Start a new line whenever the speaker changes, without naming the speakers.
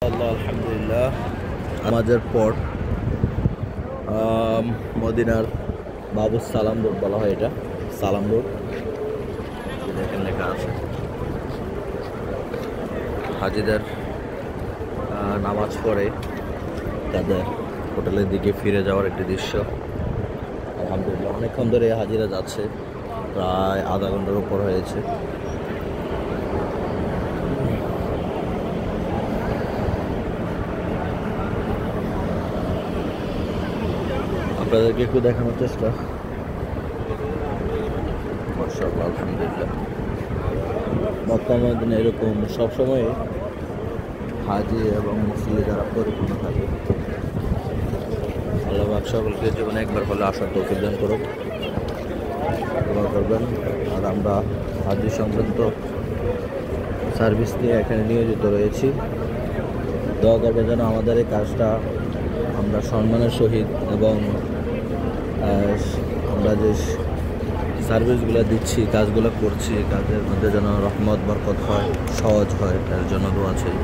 আল্লাহ আলহামদুলিল্লাহ। নামাজের পর মদিনার বাবু সালাম রোড বলা হয়, এটা সালাম রোড এখানে লেখা আছে। হাজিদের নামাজ পড়ে তাদের হোটেলের দিকে ফিরে যাওয়ার একটি দৃশ্য। আলহামদুলিল্লাহ অনেকক্ষণ ধরে হাজিরা যাচ্ছে, প্রায় আধা ঘন্টার উপর হয়েছে। আপনাদেরকে একটু দেখানোর চেষ্টা। মাশাআল্লাহ আলহামদুলিল্লাহ, মক্কা মদিনা এরকম সবসময় হাজি এবং মুসল্লি যারা পরিপূর্ণ থাকে। আল্লাহ পাক সকলকে জীবনে একবার হলে আসার তৌফিক দান করুক, দোয়া করবেন। আর আমরা হাজি সংক্রান্ত সার্ভিস নিয়ে এখানে নিয়োজিত রয়েছি। দোয়া করবেন যেন আমাদের এই কাজটা আমরা সম্মানের সহিত এবং আমরা যে সার্ভিসগুলো দিচ্ছি, কাজগুলো করছি, কাজের মধ্যে যেন রহমত বরকত হয়, সহজ হয়, তার জন্য দোয়া চাই।